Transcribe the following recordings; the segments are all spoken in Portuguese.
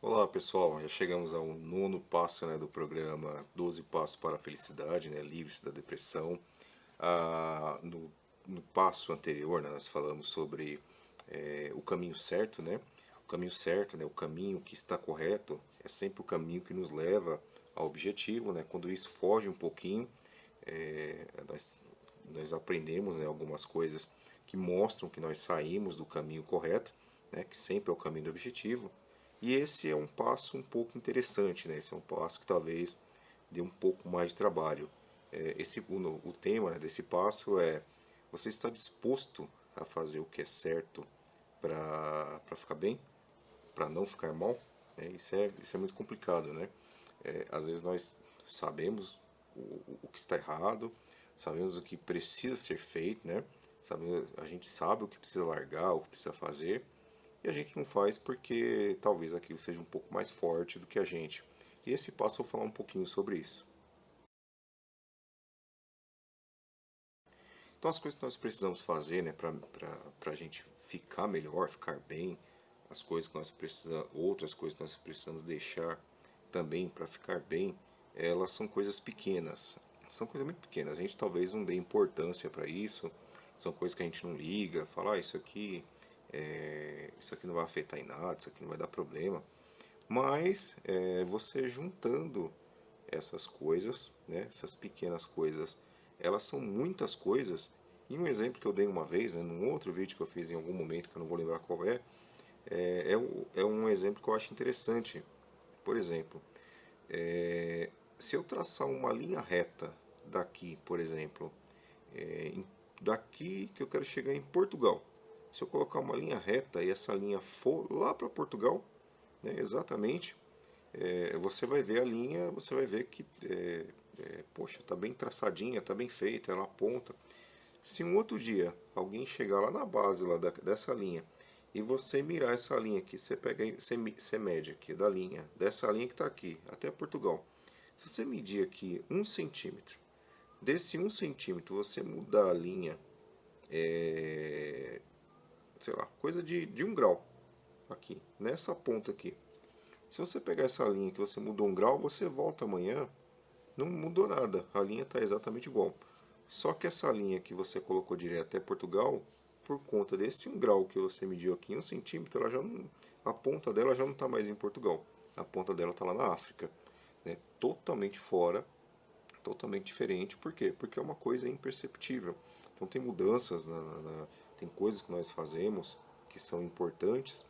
Olá pessoal, já chegamos ao nono passo, do programa 12 Passos para a Felicidade, Livre-se da Depressão. No passo anterior, nós falamos sobre o caminho certo, O caminho certo, o caminho que está correto, é sempre o caminho que nos leva ao objetivo, Quando isso foge um pouquinho, nós aprendemos, algumas coisas que mostram que nós saímos do caminho correto, que sempre é o caminho do objetivo. E esse é um passo um pouco interessante, Esse é um passo que talvez dê um pouco mais de trabalho. O tema, desse passo é: você está disposto a fazer o que é certo para ficar bem, para não ficar mal? Isso é muito complicado, às vezes nós sabemos o que está errado, sabemos o que precisa ser feito, a gente sabe o que precisa largar, o que precisa fazer, e a gente não faz porque talvez aquilo seja um pouco mais forte do que a gente. E esse passo eu vou falar um pouquinho sobre isso. Então, as coisas que nós precisamos fazer, para a gente ficar melhor, ficar bem, as coisas que nós precisamos, outras coisas que nós precisamos deixar também para ficar bem, elas são coisas pequenas. São coisas muito pequenas. A gente talvez não dê importância para isso. São coisas que a gente não liga, fala, isso aqui não vai afetar em nada, isso aqui não vai dar problema. Mas você juntando essas coisas, essas pequenas coisas, elas são muitas coisas. E um exemplo que eu dei uma vez, num outro vídeo que eu fiz em algum momento, que eu não vou lembrar qual é um exemplo que eu acho interessante. Por exemplo, se eu traçar uma linha reta daqui, por exemplo, daqui que eu quero chegar em Portugal, se eu colocar uma linha reta e essa linha for lá para Portugal, exatamente, você vai ver a linha, você vai ver que, poxa, está bem traçadinha, está bem feita, ela aponta. Se um outro dia alguém chegar lá na base dessa linha e você mirar essa linha aqui, você pega, você mede aqui da linha, dessa linha que está aqui até Portugal. Se você medir aqui 1 centímetro, desse 1 centímetro você mudar a linha, sei lá, coisa de 1 grau aqui, nessa ponta aqui. Se você pegar essa linha que você mudou 1 grau, você volta amanhã, não mudou nada, a linha está exatamente igual. Só que essa linha que você colocou direto até Portugal, por conta desse 1 grau que você mediu aqui em 1 centímetro, ela já não, a ponta dela já não está mais em Portugal. A ponta dela está lá na África. Totalmente fora, totalmente diferente. Por quê? Porque é uma coisa imperceptível. Então tem mudanças, tem coisas que nós fazemos que são importantes,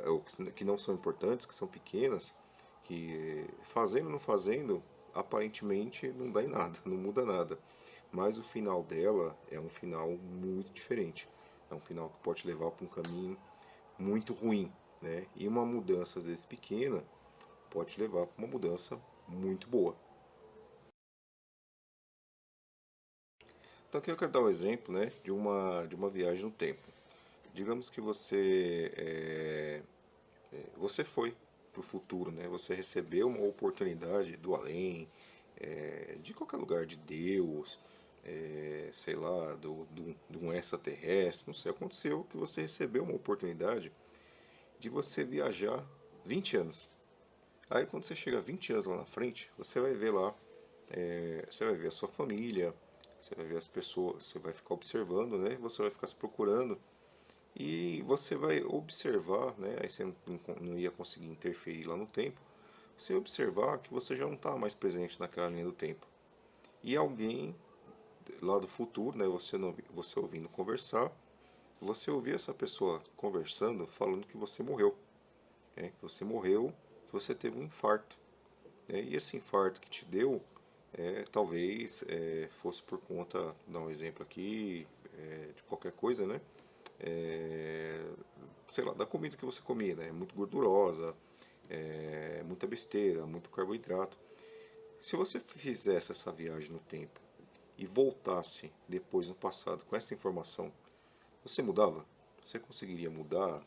ou que não são importantes, que são pequenas, que fazendo ou não fazendo, aparentemente não dá em nada, não muda nada. Mas o final dela é um final muito diferente. É um final que pode levar para um caminho muito ruim, E uma mudança, às vezes pequena, pode levar para uma mudança muito boa. Então aqui eu quero dar um exemplo, de uma viagem no tempo. Digamos que você foi para o futuro, Você recebeu uma oportunidade do além, de qualquer lugar, de Deus, sei lá, de um extraterrestre, não sei, aconteceu que você recebeu uma oportunidade de você viajar 20 anos. Aí quando você chega 20 anos lá na frente, você vai ver lá, você vai ver a sua família, você vai ver as pessoas, você vai ficar observando, Você vai ficar se procurando e você vai observar, Aí você não ia conseguir interferir lá no tempo. Você observar que você já não está mais presente naquela linha do tempo. E alguém lá do futuro, Você, não, você ouvindo conversar, você ouvir essa pessoa conversando, falando que você morreu, que você morreu, que você teve um infarto. E esse infarto que te deu, talvez fosse por conta, vou dar um exemplo aqui, de qualquer coisa, É, sei lá, da comida que você comia, Muito gordurosa, muita besteira, muito carboidrato. Se você fizesse essa viagem no tempo e voltasse depois no passado com essa informação, você mudava? Você conseguiria mudar?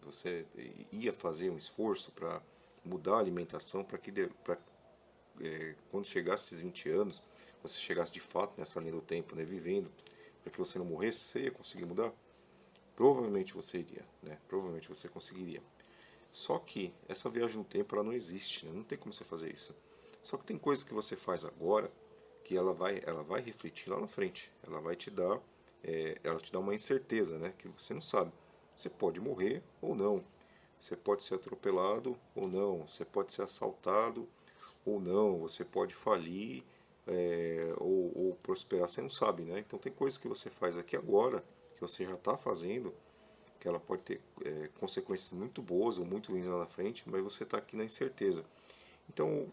Você ia fazer um esforço para mudar a alimentação para que quando chegasse esses 20 anos, você chegasse de fato nessa linha do tempo, vivendo, para que você não morresse, você ia conseguir mudar? Provavelmente você iria, Provavelmente você conseguiria. Só que essa viagem no tempo ela não existe, né? Não tem como você fazer isso. Só que tem coisas que você faz agora que ela vai refletir lá na frente. Ela te dá uma incerteza, né? Que você não sabe. Você pode morrer ou não. Você pode ser atropelado ou não. Você pode ser assaltado ou não. Você pode falir ou prosperar. Você não sabe, né? Então tem coisas que você faz aqui agora que você já está fazendo que ela pode ter consequências muito boas ou muito ruins lá na frente, mas você está aqui na incerteza. Então,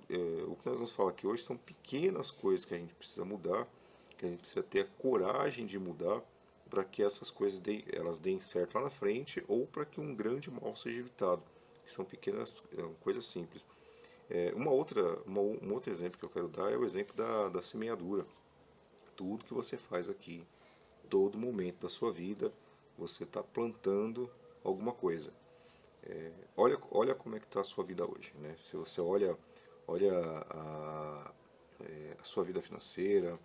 o que nós vamos falar aqui hoje são pequenas coisas que a gente precisa mudar, que a gente precisa ter a coragem de mudar para que essas coisas elas deem certo lá na frente ou para que um grande mal seja evitado, que são pequenas coisas simples. Um outro exemplo que eu quero dar é o exemplo da semeadura. Tudo que você faz aqui, todo momento da sua vida, você está plantando alguma coisa. Olha como é que está a sua vida hoje, né? Se você olha a sua vida financeira,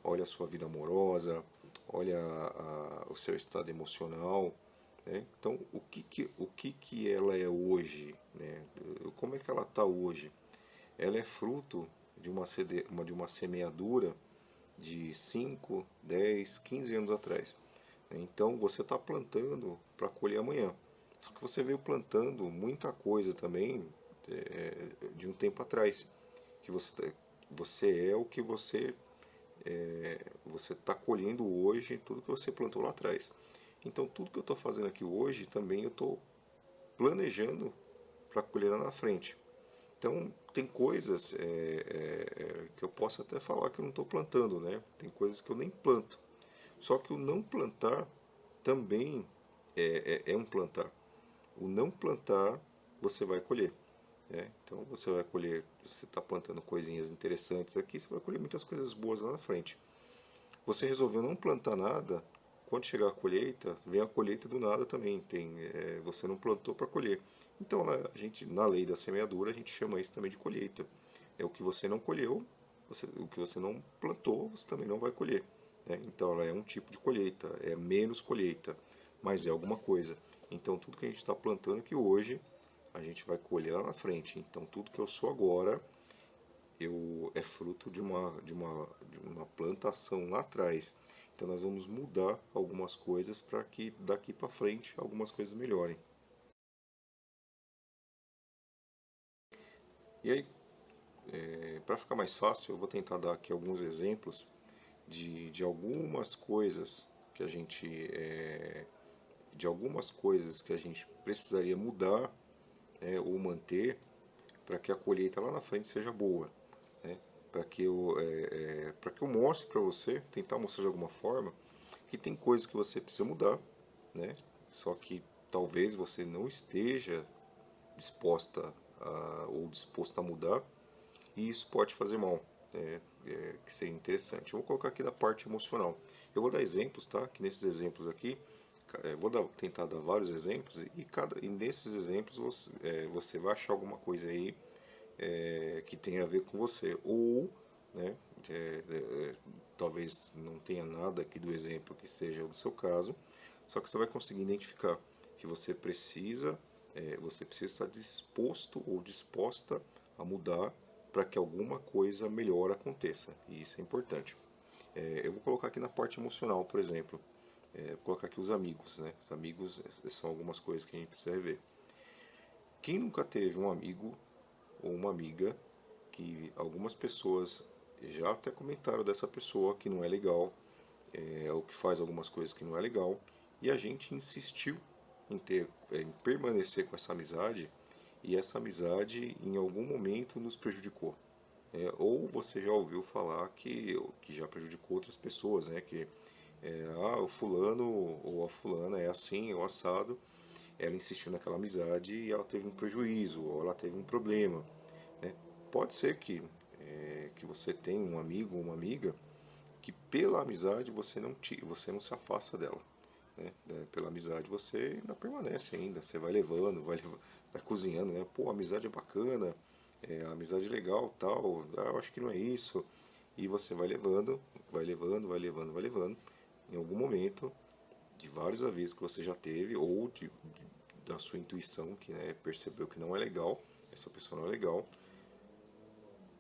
olha a sua vida amorosa, olha o seu estado emocional, né? Então, o que que ela é hoje, né? Como é que ela está hoje? Ela é fruto de uma semeadura de 5, 10, 15 anos atrás. Então você está plantando para colher amanhã. Só que você veio plantando muita coisa também de um tempo atrás. Que você é o que você está colhendo hoje, tudo que você plantou lá atrás. Então tudo que eu estou fazendo aqui hoje também eu estou planejando para colher lá na frente. Então tem coisas que eu posso até falar que eu não estou plantando, né? Tem coisas que eu nem planto. Só que o não plantar também é um plantar. O não plantar, você vai colher. Né? Então você vai colher, você está plantando coisinhas interessantes aqui, você vai colher muitas coisas boas lá na frente. Você resolveu não plantar nada, quando chegar a colheita, vem a colheita do nada também. Você não plantou para colher. Então na lei da semeadura, a gente chama isso também de colheita. É o que você não colheu, o que você não plantou, você também não vai colher. Né? Então ela é um tipo de colheita, é menos colheita, mas é alguma coisa. Então tudo que a gente está plantando aqui hoje, a gente vai colher lá na frente. Então tudo que eu sou agora, é fruto de uma plantação lá atrás. Então nós vamos mudar algumas coisas para que daqui para frente algumas coisas melhorem. E aí, para ficar mais fácil, eu vou tentar dar aqui alguns exemplos de algumas coisas que a gente de algumas coisas que a gente precisaria mudar, ou manter para que a colheita lá na frente seja boa, né? Para que eu mostre para você, tentar mostrar de alguma forma, que tem coisas que você precisa mudar, né? Só que talvez você não esteja disposta ou disposto a mudar, e isso pode fazer mal, que seria interessante. Eu vou colocar aqui da parte emocional. Eu vou dar exemplos, tá? Que nesses exemplos aqui, tentar dar vários exemplos e nesses exemplos você vai achar alguma coisa aí que tem a ver com você ou, né, talvez não tenha nada aqui do exemplo que seja o seu caso, só que você vai conseguir identificar que você precisa estar disposto ou disposta a mudar para que alguma coisa melhor aconteça, e isso é importante. Eu vou colocar aqui na parte emocional, por exemplo, vou colocar aqui os amigos, né? Os amigos são algumas coisas que a gente precisa rever. Quem nunca teve um amigo ou uma amiga que algumas pessoas já até comentaram dessa pessoa que não é legal, ou que faz algumas coisas que não é legal, e a gente insistiu em permanecer com essa amizade, e essa amizade em algum momento nos prejudicou. Ou você já ouviu falar que já prejudicou outras pessoas, né? O fulano ou a fulana é assim, ou assado, ela insistiu naquela amizade e ela teve um prejuízo, ou ela teve um problema. Né? Pode ser que você tenha um amigo ou uma amiga que pela amizade você não se afasta dela. Né? Pela amizade você ainda permanece ainda, você vai levando, vai cozinhando, né? Pô, a amizade é bacana, a amizade é legal, tal, eu acho que não é isso. E você vai levando, vai levando, vai levando, vai levando. Em algum momento, de vários avisos que você já teve, ou da sua intuição, que, né, percebeu que não é legal, essa pessoa não é legal.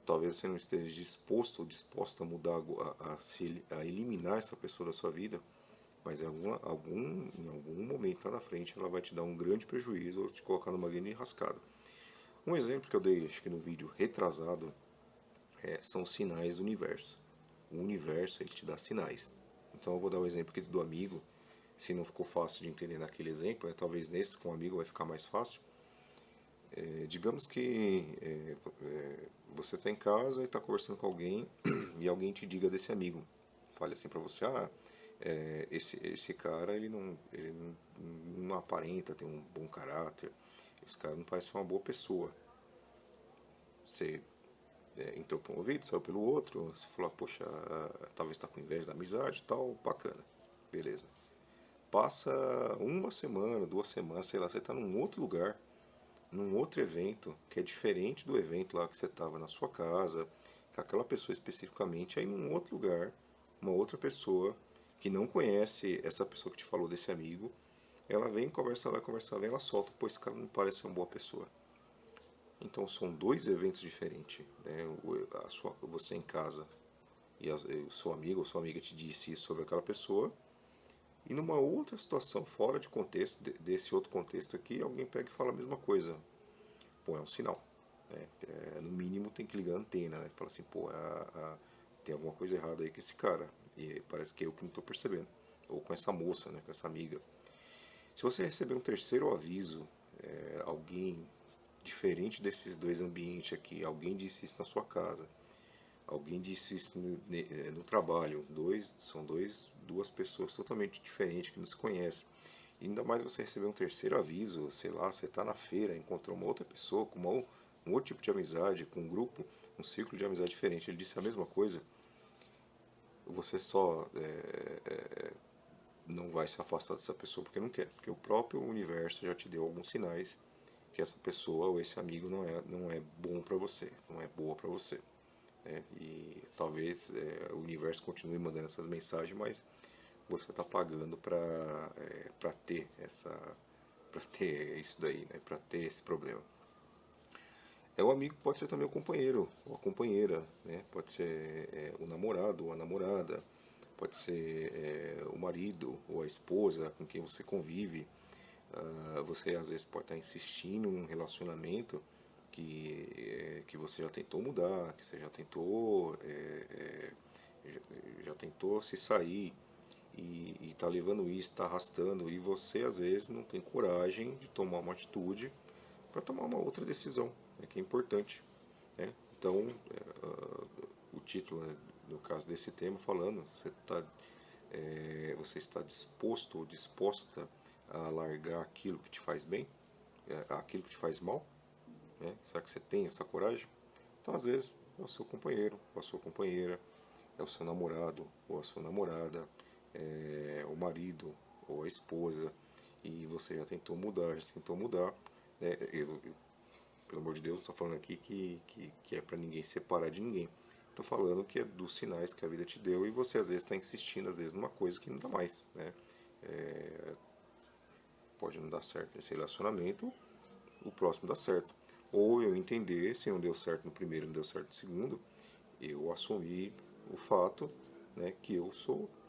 Talvez você não esteja disposto ou disposta a mudar, a eliminar essa pessoa da sua vida, mas em algum momento lá na frente ela vai te dar um grande prejuízo ou te colocar numa grande enrascada. Um exemplo que eu dei, acho que no vídeo retrasado, são sinais do universo. O universo, ele te dá sinais. Então eu vou dar o exemplo aqui do amigo. Se não ficou fácil de entender naquele exemplo, talvez nesse com o amigo vai ficar mais fácil. Digamos que você está em casa e está conversando com alguém e alguém te diga desse amigo. Fale assim para você, esse cara ele não aparenta ter um bom caráter, esse cara não parece uma boa pessoa. Você entrou por um ouvido, saiu pelo outro, você falou, poxa, talvez está com inveja da amizade e tal, bacana, beleza. Passa uma semana, 2 semanas, sei lá, você está num outro lugar, num outro evento, que é diferente do evento lá que você estava na sua casa, com aquela pessoa especificamente, aí num outro lugar, uma outra pessoa que não conhece essa pessoa que te falou desse amigo, ela vem conversar, vai conversar, vem, ela solta, pô, esse cara não parece ser uma boa pessoa. Então são dois eventos diferentes, né? Você em casa e o seu amigo ou sua amiga te disse isso sobre aquela pessoa, e numa outra situação, fora de contexto, desse outro contexto aqui, alguém pega e fala a mesma coisa. Pô, é um sinal. Né? No mínimo tem que ligar a antena, né? Fala assim, pô, tem alguma coisa errada aí com esse cara, e parece que é eu que não estou percebendo. Ou com essa moça, né? Com essa amiga. Se você receber um terceiro aviso, alguém diferente desses dois ambientes aqui, alguém disse isso na sua casa, alguém disse isso no trabalho, são duas pessoas totalmente diferentes que não se conhecem. E ainda mais você receber um terceiro aviso, sei lá, você está na feira, encontrou uma outra pessoa com um outro tipo de amizade, com um grupo, um círculo de amizade diferente, ele disse a mesma coisa, você só não vai se afastar dessa pessoa porque não quer, porque o próprio universo já te deu alguns sinais que essa pessoa ou esse amigo não é bom para você, não é boa para você. E talvez o universo continue mandando essas mensagens, mas você está pagando para ter isso daí, né? Para ter esse problema. O amigo pode ser também o companheiro ou a companheira, né? Pode ser o namorado ou a namorada, pode ser o marido ou a esposa com quem você convive. Você às vezes pode estar insistindo em um relacionamento que você já tentou mudar, que você já tentou se sair e está levando isso, está arrastando, e você às vezes não tem coragem de tomar uma atitude para tomar uma outra decisão, né, que é importante. Né? Então, o título, né, no caso desse tema, falando, você está disposto ou disposta a largar aquilo que te faz bem, aquilo que te faz mal? Né? Será que você tem essa coragem? Então, às vezes, é o seu companheiro, ou a sua companheira, é o seu namorado, ou a sua namorada, é o marido, ou a esposa, e você já tentou mudar. Né? Pelo amor de Deus, não estou falando aqui que é para ninguém separar de ninguém. Estou falando que é dos sinais que a vida te deu e você às vezes está insistindo às vezes numa coisa que não dá mais. Né? Pode não dar certo nesse relacionamento, o próximo dá certo. Ou eu entender, se não deu certo no primeiro, não deu certo no segundo, eu assumir o fato, né, que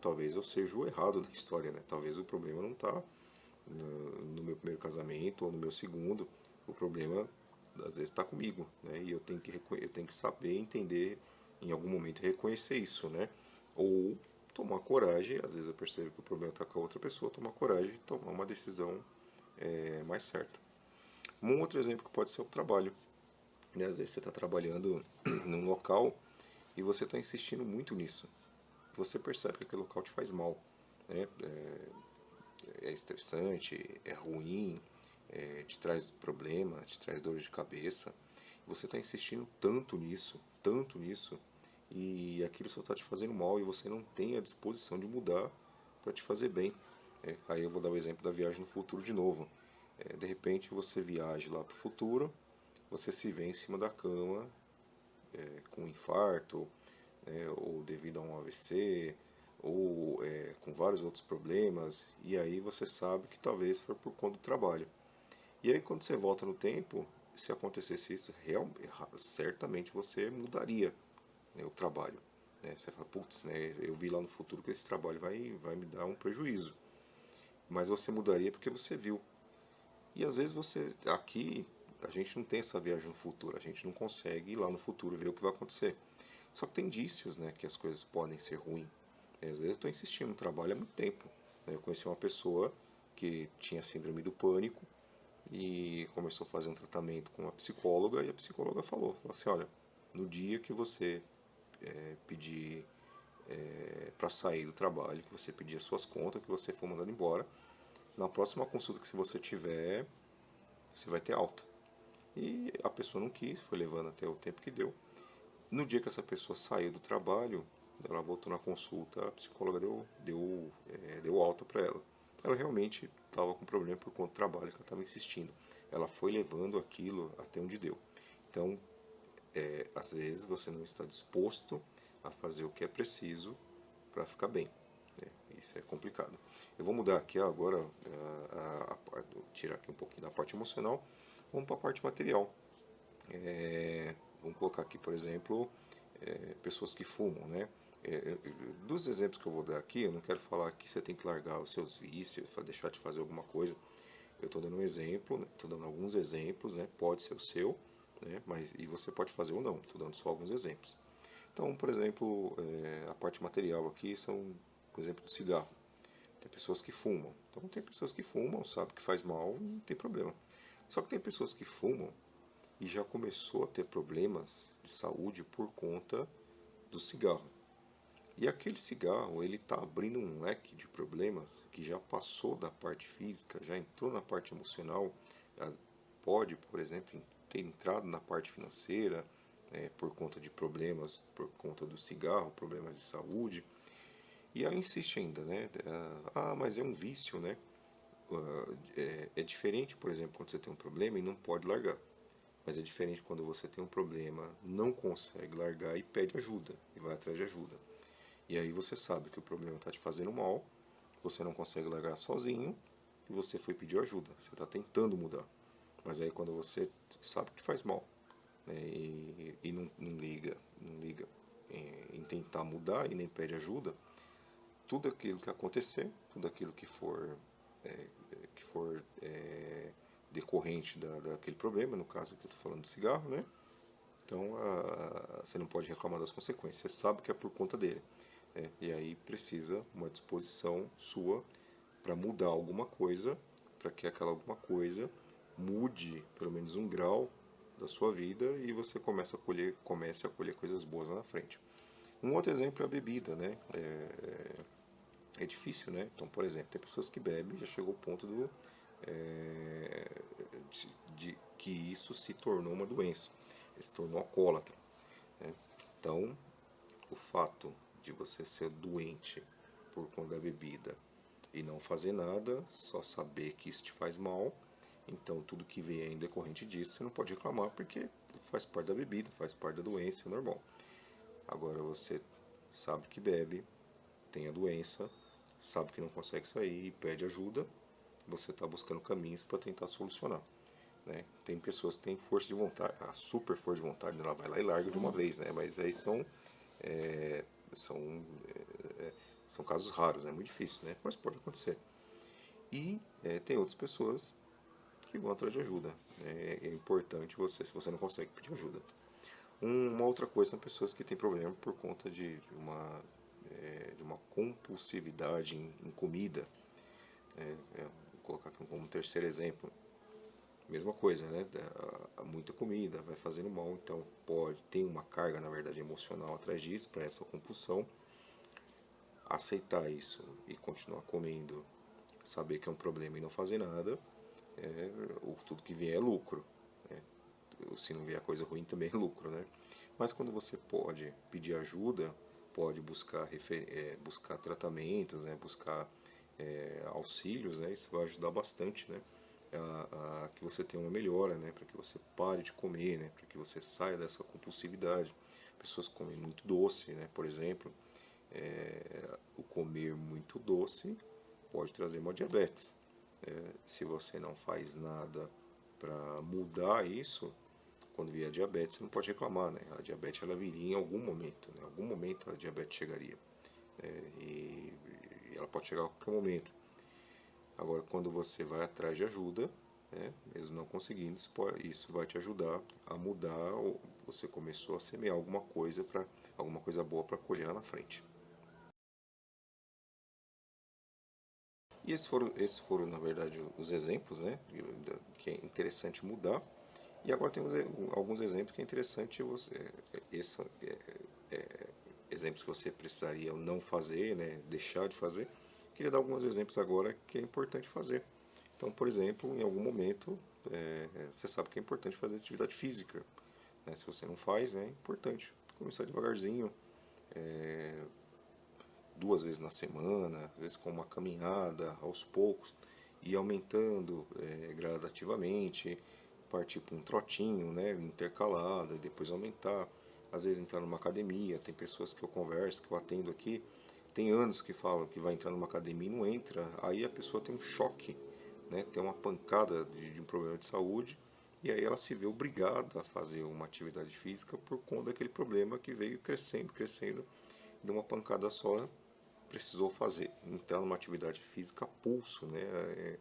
talvez eu seja o errado da história, né? Talvez o problema não está no meu primeiro casamento ou no meu segundo, o problema às vezes está comigo, né? E eu tenho que saber entender em algum momento reconhecer isso, né? Ou tomar coragem, às vezes eu percebo que o problema está com a outra pessoa, tomar coragem e tomar uma decisão mais certa. Um outro exemplo que pode ser o trabalho. Né? Às vezes você está trabalhando num local e você está insistindo muito nisso. Você percebe que aquele local te faz mal. Né? É estressante, é ruim, te traz problema, te traz dor de cabeça. Você está insistindo tanto nisso, e aquilo só está te fazendo mal e você não tem a disposição de mudar para te fazer bem. Aí eu vou dar o exemplo da viagem no futuro de novo. De repente você viaja lá para o futuro, você se vê em cima da cama com um infarto, ou devido a um AVC, ou com vários outros problemas, e aí você sabe que talvez foi por conta do trabalho. E aí quando você volta no tempo, se acontecesse isso, certamente você mudaria, né, o trabalho. Né? Você fala, putz, né, eu vi lá no futuro que esse trabalho vai me dar um prejuízo. Mas você mudaria porque você viu. E às vezes aqui, a gente não tem essa viagem no futuro, a gente não consegue ir lá no futuro ver o que vai acontecer. Só que tem indícios, né, que as coisas podem ser ruins. Às vezes eu estou insistindo no trabalho há muito tempo. Né? Eu conheci uma pessoa que tinha síndrome do pânico e começou a fazer um tratamento com uma psicóloga e a psicóloga falou assim, olha, no dia que você pedir para sair do trabalho, que você pedir as suas contas, que você for mandado embora, na próxima consulta que você tiver, você vai ter alta. E a pessoa não quis, foi levando até o tempo que deu. No dia que essa pessoa saiu do trabalho, ela voltou na consulta, a psicóloga deu alta para ela. Ela realmente estava com problema por conta do trabalho que ela estava insistindo. Ela foi levando aquilo até onde deu. Então, às vezes você não está disposto a fazer o que é preciso para ficar bem. Né? Isso é complicado. Eu vou mudar aqui agora, tirar aqui um pouquinho da parte emocional, vamos para a parte material. Vamos colocar aqui, por exemplo, pessoas que fumam, né? Dos exemplos que eu vou dar aqui, eu não quero falar que você tem que largar os seus vícios, deixar de fazer alguma coisa. Eu estou dando um exemplo, estou dando alguns exemplos, né? Pode ser o seu, né? Mas e você pode fazer ou não. Estou dando só alguns exemplos. Então, por exemplo, a parte material aqui são, por exemplo, do cigarro. Tem pessoas que fumam. Então, tem pessoas que fumam, sabe que faz mal, não tem problema. Só que tem pessoas que fumam e já começou a ter problemas de saúde por conta do cigarro. E aquele cigarro, ele está abrindo um leque de problemas que já passou da parte física, já entrou na parte emocional, pode, por exemplo, ter entrado na parte financeira, por conta de problemas, por conta do cigarro, problemas de saúde. E ela insiste ainda, né? Mas é um vício, né? É diferente, por exemplo, quando você tem um problema e não pode largar. Mas é diferente quando você tem um problema, não consegue largar e pede ajuda, e vai atrás de ajuda. E aí você sabe que o problema está te fazendo mal, você não consegue largar sozinho, e você foi pedir ajuda. Você está tentando mudar. Mas aí quando você sabe que faz mal, né, e não liga em tentar mudar e nem pede ajuda, tudo aquilo que acontecer, tudo aquilo que for decorrente daquele problema, no caso que eu estou falando do cigarro, né? Então você não pode reclamar das consequências, você sabe que é por conta dele. Né? E aí precisa uma disposição sua para mudar alguma coisa, para que aquela alguma coisa mude pelo menos um grau da sua vida e você comece a colher coisas boas lá na frente. Um outro exemplo é a bebida, né? É difícil, né? Então, por exemplo, tem pessoas que bebem e já chegou ao ponto de que isso se tornou uma doença, se tornou alcoólatra. Né? Então, o fato de você ser doente por conta da bebida e não fazer nada, só saber que isso te faz mal, então tudo que vem em decorrente disso você não pode reclamar porque faz parte da bebida, faz parte da doença, é normal. Agora você sabe que bebe, tem a doença, sabe que não consegue sair e pede ajuda, você está buscando caminhos para tentar solucionar. Né? Tem pessoas que têm força de vontade, a super força de vontade, ela vai lá e larga de uma vez, né? Mas aí é, são, são casos raros, é né? Muito difícil, né? Mas pode acontecer. E tem outras pessoas que vão atrás de ajuda. Né? É importante se você não consegue pedir ajuda. Uma outra coisa são pessoas que têm problema por conta de uma compulsividade em comida. Vou colocar aqui como terceiro exemplo. Mesma coisa, né? Muita comida vai fazendo mal, então tem uma carga, na verdade, emocional atrás disso, para essa compulsão. Aceitar isso e continuar comendo, saber que é um problema e não fazer nada, tudo que vier é lucro. Né? Se não vier coisa ruim também é lucro, né? Mas quando você pode pedir ajuda, pode buscar tratamentos, né? Buscar auxílios, né? Isso vai ajudar bastante, né? A que você tenha uma melhora, né? Para que você pare de comer, né? Para que você saia dessa compulsividade. Pessoas que comem muito doce, né? Por exemplo, o comer muito doce pode trazer uma diabetes. Se você não faz nada para mudar isso, quando vier a diabetes, você não pode reclamar, né? A diabetes ela viria em algum momento, né? Em algum momento a diabetes chegaria. E ela pode chegar a qualquer momento. Agora, quando você vai atrás de ajuda, né, mesmo não conseguindo, isso vai te ajudar a mudar, ou você começou a semear alguma coisa boa para colher lá na frente. E esses foram, na verdade, os exemplos, né, que é interessante mudar. E agora temos alguns exemplos que é interessante esse, exemplos que você precisaria não fazer, né, deixar de fazer. Queria dar alguns exemplos agora que é importante fazer. Então, por exemplo, em algum momento, você sabe que é importante fazer atividade física. Né? Se você não faz, é importante começar devagarzinho, 2 vezes na semana, às vezes com uma caminhada, aos poucos, e aumentando gradativamente, partir para um trotinho, né, intercalado, e depois aumentar. Às vezes entrar numa academia, tem pessoas que eu converso, que eu atendo aqui, tem anos que falam que vai entrar numa academia e não entra, aí a pessoa tem um choque, né, tem uma pancada de um problema de saúde, e aí ela se vê obrigada a fazer uma atividade física por conta daquele problema que veio crescendo, crescendo, de uma pancada só precisou fazer, entrar numa atividade física a pulso, né?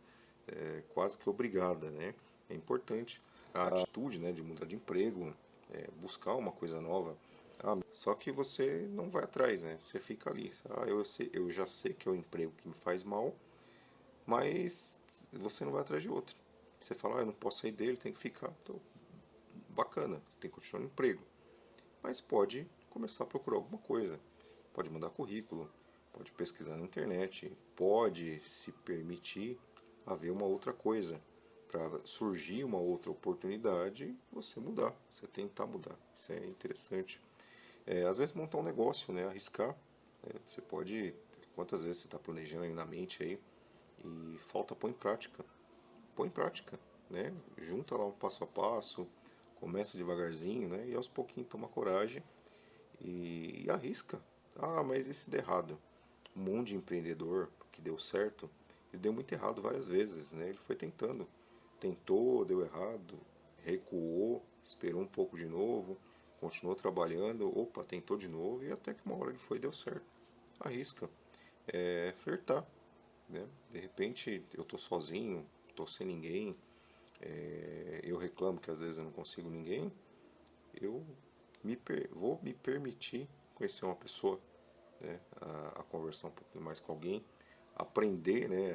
Quase que obrigada, né? É importante a atitude, né, de mudar de emprego, buscar uma coisa nova. Só que você não vai atrás, né? Você fica ali. Eu já sei que é o emprego que me faz mal, mas você não vai atrás de outro. Você fala, eu não posso sair dele, tem que ficar. Então, bacana, tem que continuar no emprego. Mas pode começar a procurar alguma coisa. Pode mudar currículo, pode pesquisar na internet, pode se permitir a ver uma outra coisa. Para surgir uma outra oportunidade, você mudar, você tentar mudar. Isso é interessante. Às vezes montar um negócio, né, arriscar. Você pode, quantas vezes você está planejando aí na mente aí e falta pôr em prática. Põe em prática, né? Junta lá um passo a passo, começa devagarzinho, né? E aos pouquinhos toma coragem e arrisca. Mas e se der errado? Um monte de empreendedor que deu certo, ele deu muito errado várias vezes, né? Ele foi tentando, tentou, deu errado, recuou, esperou um pouco de novo, continuou trabalhando, opa, tentou de novo e até que uma hora ele foi e deu certo. Arrisca. Flertar, né? De repente eu tô sozinho, tô sem ninguém, eu reclamo que às vezes eu não consigo ninguém, eu vou me permitir conhecer uma pessoa, né, a conversar um pouquinho mais com alguém, aprender, né,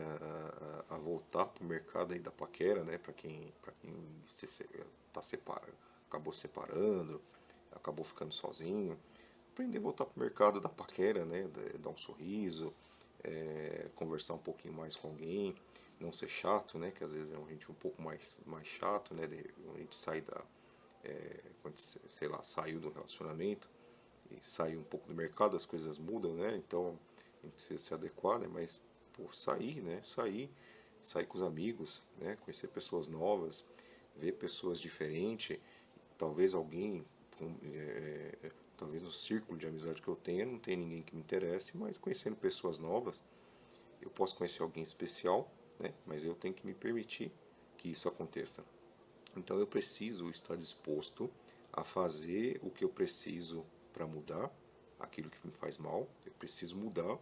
a voltar para o mercado aí da paquera, né, para quem tá acabou separando, acabou ficando sozinho, aprender a voltar para o mercado da paquera, né, dar um sorriso, conversar um pouquinho mais com alguém, não ser chato, né, que às vezes é a gente um pouco mais chato, né, a gente sai quando, sei lá, saiu do relacionamento e saiu um pouco do mercado, as coisas mudam, né, então a gente precisa se adequar, né, mas, pô, sair, né, sair com os amigos, né, conhecer pessoas novas, ver pessoas diferentes, talvez alguém talvez no círculo de amizade que eu tenha não tenha ninguém que me interesse, mas conhecendo pessoas novas, eu posso conhecer alguém especial, né? Mas eu tenho que me permitir que isso aconteça. Então eu preciso estar disposto a fazer o que eu preciso para mudar aquilo que me faz mal. Eu preciso mudar,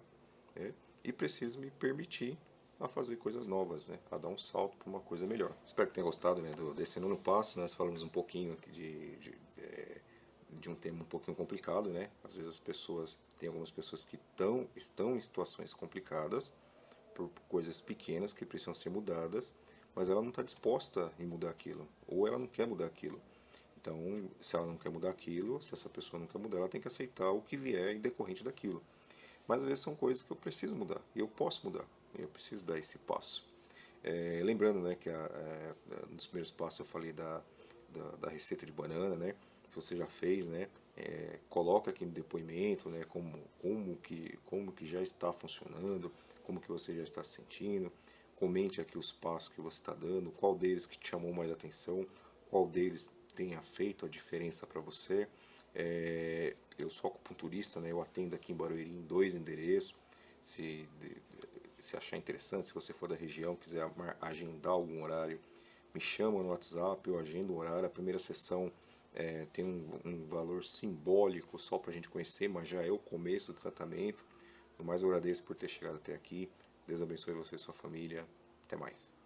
né? E preciso me permitir a fazer coisas novas, né? A dar um salto para uma coisa melhor. Espero que tenha gostado, né, desse nono passo. Nós falamos um pouquinho aqui de um tema um pouquinho complicado, né? Às vezes tem algumas pessoas que estão em situações complicadas por coisas pequenas que precisam ser mudadas, mas ela não está disposta em mudar aquilo, ou ela não quer mudar aquilo. Então, se ela não quer mudar aquilo, se essa pessoa não quer mudar, ela tem que aceitar o que vier em decorrente daquilo. Mas às vezes são coisas que eu preciso mudar, e eu posso mudar, eu preciso dar esse passo. Lembrando, né, que nos primeiros passos eu falei da receita de banana, né? Se você já fez, né? Coloca aqui no depoimento, né? Como que já está funcionando, como que você já está se sentindo. Comente aqui os passos que você está dando, qual deles que te chamou mais atenção, qual deles tenha feito a diferença para você. Eu sou acupunturista, né? Eu atendo aqui em Barueri em 2 endereços. Se achar interessante, se você for da região, quiser agendar algum horário, me chama no WhatsApp, eu agendo um horário. A primeira sessão tem um valor simbólico só para a gente conhecer, mas já é o começo do tratamento. No mais, eu agradeço por ter chegado até aqui. Deus abençoe você e sua família. Até mais.